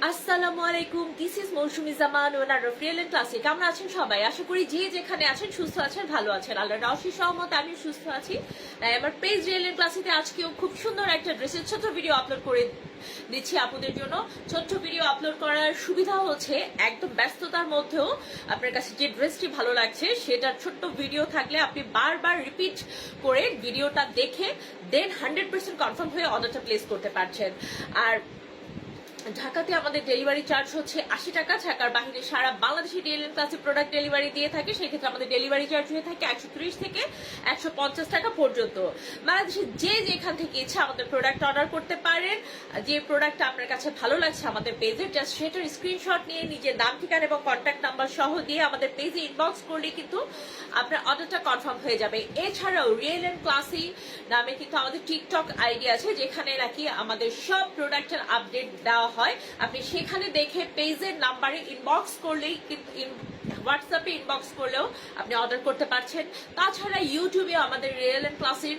আসসালামু আলাইকুম, this is Mousumi Zaman owner real and classic. কেমন আছেন সবাই? আশা করি যে যেখানে আছেন সুস্থ আছেন, ভালো আছেন। আল্লাহর অশেষ রহমত আমি সুস্থ আছি। তাই আমার পেজ রিয়েল এন্ড ক্লাসিতে আজকেও খুব সুন্দর একটা ড্রেসের ছোট্ট ভিডিও আপলোড করে দিচ্ছি আপুদের জন্য। ছোট্ট ভিডিও আপলোড করার সুবিধা হচ্ছে একদম ব্যস্ততার মধ্যেও আপনার কাছে যে ড্রেসটি ভালো লাগছে সেটার ছোট্ট ভিডিও থাকলে আপনি বারবার রিপিট করে ভিডিওটা দেখে দেন 100% কনফার্ম হয়ে অর্ডারটা প্লেস করতে পারছেন। আর ঢাকাতে আমাদের ডেলিভারি চার্জ হচ্ছে 80 টাকা। ঢাকার বাইরে সারা বাংলাদেশে রিয়েল ক্লাসিক প্রোডাক্ট ডেলিভারি দিয়ে থাকে, সেই ক্ষেত্রে আমাদের ডেলিভারি চার্জ হয়ে থাকে 130 থেকে 150 টাকা পর্যন্ত। বাংলাদেশের যে যেখান থেকে ইচ্ছা আমাদের প্রোডাক্ট অর্ডার করতে পারেন। যে প্রোডাক্টটা আপনার কাছে ভালো লাগছে আমাদের পেজে জাস্ট সেটার স্ক্রিনশট নিয়ে নিজের নাম, ঠিকানা এবং কন্ট্যাক্ট নাম্বার সহ দিয়ে আমাদের পেজে ইনবক্স করলে কিন্তু আপনার অর্ডারটা কনফার্ম হয়ে যাবে। এছাড়াও রিয়েল এন্ড ক্লাসি নামে কিন্তু আমাদের টিকটক আইডি আছে, যেখানে নাকি আমাদের সব প্রোডাক্টের আপডেট দেওয়া হয়। আপনি সেখানে দেখে পেজের নাম্বারে ইনবক্স করলেই কিন্তু হোয়াটসঅ্যাপে ইনবক্স করলেও আপনি অর্ডার করতে পারছেন। তাছাড়া ইউটিউবে আমাদের রিয়েল এন্ড ক্লাসির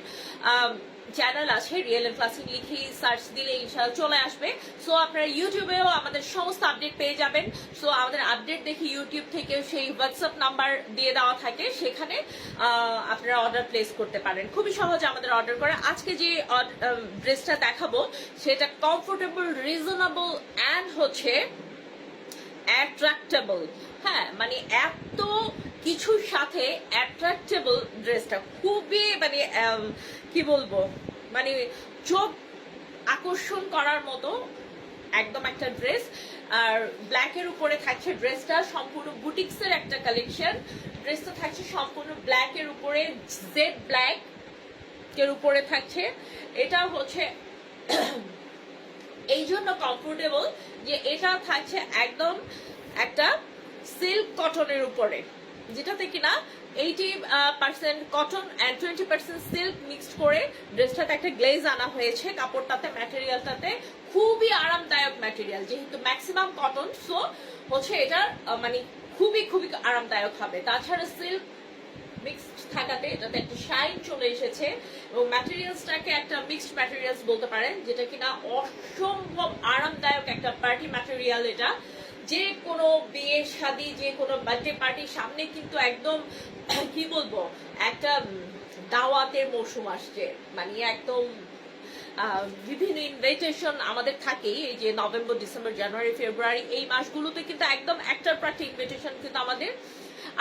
চ্যানেল আছে, রিয়েল এন্ড ক্লাসিক লিখে সার্চ দিলে ইনশাআল্লাহ চলে আসবে। সো আপনারা ইউটিউবেও আমাদের সমস্ত আপডেট পেয়ে যাবেন। সো আমাদের আপডেট দেখে ইউটিউব থেকে সেই হোয়াটসঅ্যাপ নাম্বার দিয়ে দেওয়া থাকে, সেখানে আপনারা অর্ডার প্লেস করতে পারেন। খুবই সহজে আমাদের অর্ডার করে। আজকে যে ড্রেসটা দেখাবো সেটা কমফোর্টেবল, রিজনেবল অ্যান্ড হচ্ছে অ্যাট্রাক্টেবল। হ্যাঁ, মানে এত কিছুর সাথে অ্যাট্রাক্টেবল ড্রেসটা খুবই মানে কি বলবো, মানে চোখ আকর্ষণ করার মতো একদম একটা ড্রেস। আর ব্ল্যাকের উপরে থাকছে ড্রেসটা, সম্পূর্ণ বুটিক্সের একটা কালেকশন। ড্রেসটা থাকছে সম্পূর্ণ ব্ল্যাকের উপরে, জেড ব্ল্যাক এর উপরে থাকছে। এটা হচ্ছে এই জন্য কমফোর্টেবল যে এটা থাকছে একদম একটা সিল্ক কটনের উপরে, যেটাতে কিনা 80% কটন অ্যান্ড 20% সিল্ক মিক্সড করে ড্রেসটাতে একটা গ্লেজ আনা হয়েছে। কাপড়টাতে, ম্যাটেরিয়ালটাতে খুবই আরামদায়ক ম্যাটেরিয়াল, যেহেতু ম্যাক্সিমাম কটন, সো হচ্ছে এটা মানে খুবই খুবই আরামদায়ক হবে। তাছাড়া সিল্ক মিক্সড থাকাতে এটাতে একটা শাইন চলে এসেছে এবং ম্যাটেরিয়ালসটাকে একটা মিক্সড ম্যাটেরিয়ালস বলতে পারেন, যেটা কিনা অসম্ভব আরামদায়ক একটা পার্টি ম্যাটেরিয়াল। এটা যে কোনো বিয়ে শাদী, যে কোনো বার্থডে পার্টির সামনে কিন্তু একদম কি বলবো, একটা দাওয়াতের মৌসুম আসছে, মানে একদম বিভিন্ন ইনভিটেশন আমাদের থাকেই। এই যে নভেম্বর, ডিসেম্বর, জানুয়ারি, ফেব্রুয়ারি এই মাসগুলোতে কিন্তু একদম একটার পর একটা ইনভিটেশন কিন্তু আমাদের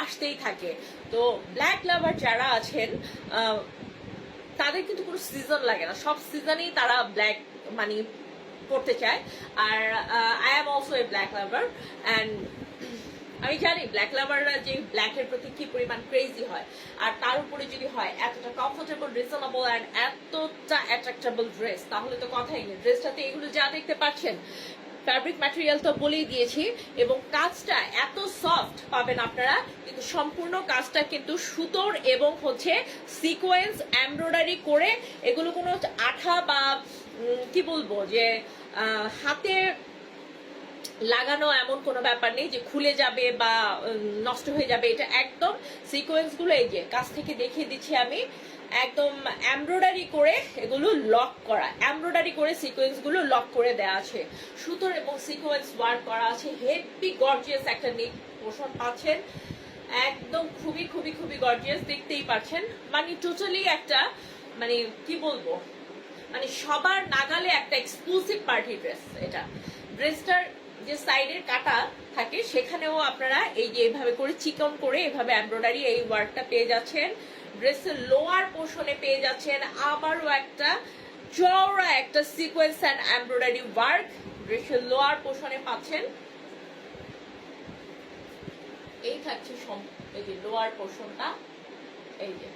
আসতেই থাকে। তো ব্ল্যাক লাভার যারা আছেন তাদের কিন্তু কোনো সিজন লাগে না, সব সিজনেই তারা ব্ল্যাক মানে পড়তে চায়। আর I am also a black lover and আমি জানি ব্ল্যাক লাভাররা যে ব্ল্যাকের প্রতি কি পরিমাণ ক্রেজি হয়। আর তার উপরে যদি হয় এতটা কমফোর্টেবল, রিজনেবল অ্যান্ড এতটা অ্যাট্রাক্টেবল ড্রেস, তাহলে তো কথাই নেই। ড্রেসটাতে এগুলো যা দেখতে পাচ্ছেন, ফ্যাব্রিক ম্যাটেরিয়াল তো বলেই দিয়েছি, এবং কাজটা এত সফট পাবেন আপনারা। কিন্তু সম্পূর্ণ কাজটা কিন্তু সুতোর এবং হচ্ছে সিকোয়েন্স এমব্রয়ডারি করে, এগুলো কোনো আঠা বা কি বলবো যে হাতে লাগানো এমন কোনো ব্যাপার নেই যে খুলে যাবে বা নষ্ট হয়ে যাবে। এটা একদম সিকোয়েন্স গুলো এই যে কাছ থেকে দেখিয়ে দিচ্ছি আমি, একদম এমব্রয়ডারি করে এগুলো লক করা, এমব্রয়ডারি করে সিকোয়েন্স গুলো লক করে দেওয়া আছে, সুতোর এবং সিকোয়েন্স ওয়ার্ক করা আছে। হেভি গর্জিয়াস একটা নেক পোর্শন পাচ্ছেন, একদম খুবই খুবই খুবই গর্জিয়াস, দেখতেই পাচ্ছেন। মানে টোটালি একটা মানে কি বলবো, মানে সবার নাগালে একটা এক্সক্লুসিভ পার্টি ড্রেস। এটা ড্রেসটার যে সাইডের কাটা থাকে সেখানেও আপনারা এই যে এভাবে করে চিকন করে এভাবে এমব্রয়ডারি এই ওয়ার্কটা পেয়ে যাচ্ছেন। ড্রেসের লোয়ার পোর্শনে পেয়ে যাচ্ছেন আবারও একটা চওড়া একটা সিকোয়েন্স অ্যান্ড এমব্রয়ডারি ওয়ার্ক। ড্রেসের লোয়ার পোর্শনে পাচ্ছেন এই থাকছে এই যে লোয়ার পোর্শনটা, এই যে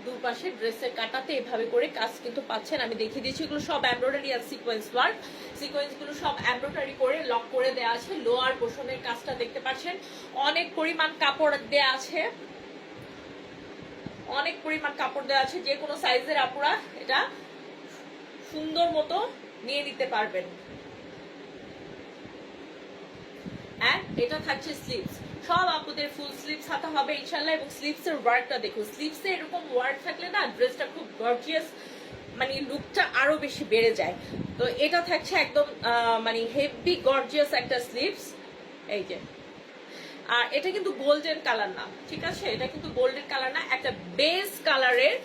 দুপাশে ড্রেসের কাটাতে এভাবে করে কাজ কিন্তু পাচ্ছেন। আমি দেখিয়ে দিচ্ছি, এগুলো সব এমব্রয়ডারি আর সিকোয়েন্স ওয়ার্ক। সিকোয়েন্স গুলো সব এমব্রয়ডারি করে লক করে দেওয়া আছে। লোয়ার পোর্শনের কাজটা দেখতে পাচ্ছেন, অনেক পরিমাণ কাপড় দেওয়া আছে, অনেক পরিমাণ কাপড় দেওয়া আছে। যে কোনো সাইজের আপুরা এটা সুন্দর মতো নিয়ে নিতে পারবেন। এটা থাকছে স্লিভস, সব আপুদের ফুল স্লিভস হাতা হবে ইনশাল্লাহ। এবং স্লিভস এর ওয়ার্কটা দেখুন, স্লিভস এ এরকম ওয়ার্ক থাকলে না ড্রেসটা খুব গর্জিয়াস মানে লুকটা আরো বেশি বেড়ে যায়। তো এটা থাকছে একদম মানে হেভি গর্জিয়াস একটা স্লিভস, এই যে। আর এটা কিন্তু গোল্ডেন কালার না, ঠিক আছে, এটা কিন্তু গোল্ডেন কালার না, একটা বেস কালারের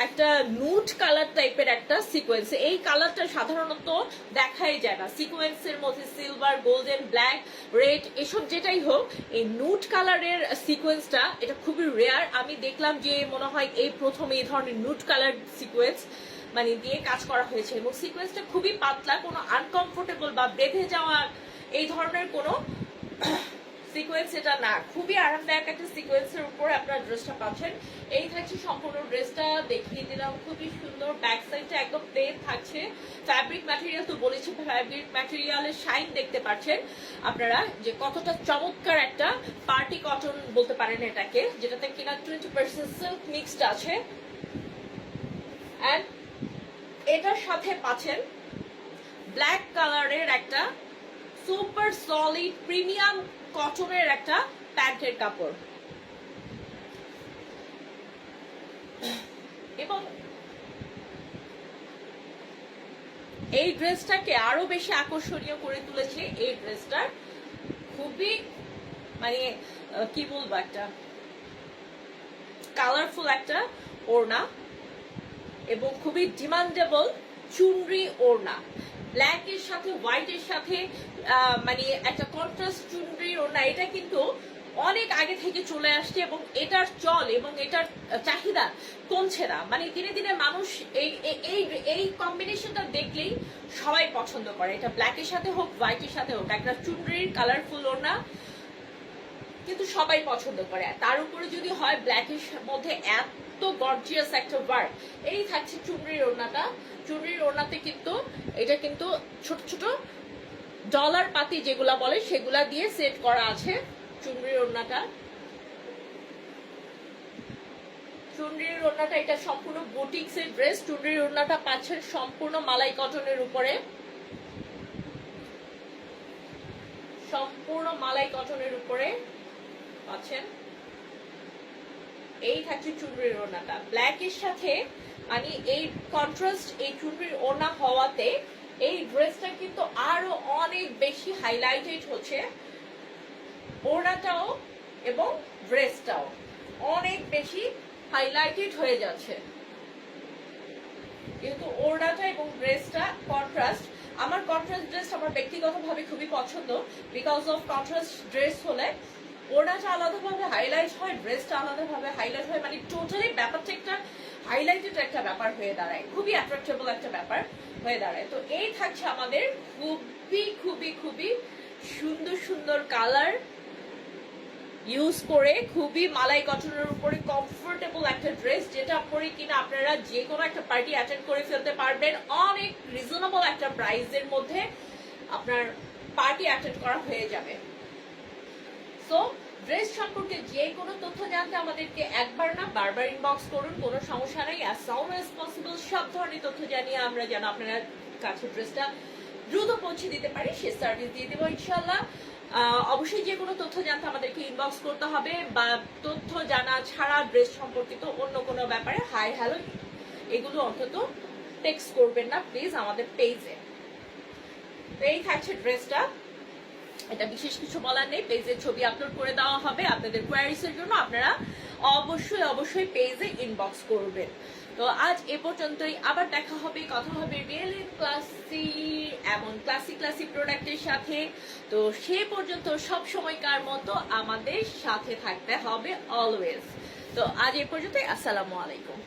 একটা নুট কালার টাইপের একটা সিকোয়েন্স। এই কালারটা সাধারণত দেখাই যায় না, সিকোয়েন্সের মধ্যে সিলভার, গোল্ডেন, ব্ল্যাক, রেড এসব যেটাই হোক, এই নুট কালারের সিকোয়েন্সটা এটা খুবই রেয়ার। আমি দেখলাম যে মনে হয় এই প্রথম এই ধরনের নুট কালার সিকোয়েন্স মানে দিয়ে কাজ করা হয়েছে, এবং সিকোয়েন্সটা খুবই পাতলা, কোনো আনকমফোর্টেবল বা বেঁধে যাওয়া এই ধরনের কোনো সিকোয়েন্স এটা না, খুবই আরামদায়ক একটা সিকোয়েন্সের উপরে আপনারা ড্রেসটা পাচ্ছেন। এই থাকছে সম্পূর্ণ ড্রেসটা, দেখিয়ে দিলাম, খুবই সুন্দর। ব্যাক সাইডটা একদম প্লেন থাকছে। ফ্যাব্রিক ম্যাটেরিয়াল তো বলেছি, ফ্যাব্রিক ম্যাটেরিয়ালের শাইন দেখতে পাচ্ছেন আপনারা যে কতটা চমৎকার একটা পার্টি কটন বলতে পারেন এটাকে, যেটাতে কিনা 20% সিল্ক মিক্সড আছে। অ্যান্ড এটার সাথে পাচ্ছেন ব্ল্যাক কালারের একটা সুপার সলিড প্রিমিয়াম কটনের একটা প্যান্টের কাপড়, এবং এই ড্রেসটাকে আরো বেশি আকর্ষণীয় করে তুলেছে এই ড্রেসটার খুবই মানে কি বলবো, একটা কালারফুল একটা ওড়না এবং খুবই ডিমান্ডেবল চুনরি ওড়না। ব্ল্যাক এর সাথে হোয়াইট এর সাথে মানে একটা কন্ট্রাস্ট চুনরি ওড়না, এটা কিন্তু অনেক আগে থেকে চলে আসছে এবং এটার চল এবং এটার চাহিদা কমছে না। মানে দিনে দিনে মানুষ এই কম্বিনেশনটা দেখলেই সবাই পছন্দ করে, এটা ব্ল্যাকের সাথে হোক হোয়াইটের সাথে হোক, একটা চুনরির কালারফুল ওড়না কিন্তু সবাই পছন্দ করে। তার উপরে যদি হয় ব্ল্যাকের মধ্যে এত গর্জিয়াস একটা ওয়ার্ক, এই থাকছে চুনরির ওড়নাটা। চুনরির ওড়নাতে কিন্তু এটা কিন্তু ছোট ছোট ডলার পাতি যেগুলা বলে সেগুলা দিয়ে সেট করা আছে চুনরির ওড়নাটা। চুনরির ওড়নাটা এটা সম্পূর্ণ বুটিক্স এর ড্রেস। চুনরির ওড়নাটা পাচ্ছেন সম্পূর্ণ মালাই কটনের উপরে, সম্পূর্ণ মালাই কটনের উপরে পাচ্ছেন। এই থাকছে চুনরির ওড়নাটা ব্ল্যাক এর সাথে, মানে এই কন্ট্রাস্ট এই চুনরির ওড়না হওয়াতে এই ড্রেসটা কিন্তু আরো অনেক বেশি হাইলাইটেড হচ্ছে। ওড়নাটাও এবং ড্রেসটাও অনেক বেশি হাইলাইটেড হয়ে যাচ্ছে, কিন্তু ওড়নাটা এবং ড্রেসটা কন্ট্রাস্ট। আমার কন্ট্রাস্ট ড্রেস আমার ব্যক্তিগতভাবে খুবই পছন্দ, বিকজ অফ কন্ট্রাস্ট ড্রেস হলে ওড়নাটা আলাদাভাবে হাইলাইট হয়, ড্রেসটা আলাদাভাবে হাইলাইট হয়, মানে টোটালি ব্যাপারটা একটা হাইলাইটেড একটা ব্যাপার হয়ে দাঁড়ায়, খুবই অ্যাট্রাক্টেবল একটা ব্যাপার হয়ে দাঁড়ায়। তো এই থাকছে আমাদের খুবই খুবই খুবই সুন্দর সুন্দর কালার ইউজ করে খুবই মালাই কটনের উপরে কমফোর্টেবল একটা ড্রেস, যেটা পরে কিনা আপনারা যে কোনো একটা পার্টি অ্যাটেন্ড করে ফেলতে পারবেন অনেক রিজনেবল একটা প্রাইসের মধ্যে, আপনার পার্টি অ্যাটেন্ড করা হয়ে যাবে। সো ড্রেস সম্পর্কে যে কোনো তথ্য জানতে আমাদেরকে একবার না বারবার ইনবক্স করুন, কোনো সমস্যা নেই। অ্যাজ সাউন অ্যাজ পসিবল সব ধরনের তথ্য জানিয়ে আমরা যেন আপনার কাছে ড্রেসটা দ্রুত পৌঁছে দিতে পারি সে সার্ভিস দিয়ে দেবো ইনশাল্লাহ। অবশ্যই যে কোনো তথ্য জানতে আমাদেরকে ইনবক্স করতে হবে, বা তথ্য জানা ছাড়া ড্রেস সম্পর্কিত অন্য কোনো ব্যাপারে হাই হ্যালো এগুলো অন্তত টেক্সট করবেন না প্লিজ আমাদের পেজে। তো এই থাকছে ড্রেসটা, এটা বিশেষ কিছু বলার নেই, পেজের ছবি আপলোড করে দেওয়া হবে আপনাদের কোয়ারিজ এর জন্য, আপনারা অবশ্যই অবশ্যই পেজে ইনবক্স করবেন। তো আজ এ পর্যন্তই, আবার দেখা হবে, কথা হবে রিয়েল এন্ড ক্লাসি এমন ক্লাসি ক্লাসি প্রোডাক্টের সাথে। তো সে পর্যন্ত সব সময়কার মতো আমাদের সাথে থাকতে হবে অলওয়েজ। তো আজ এ পর্যন্তই, আসসালামু আলাইকুম।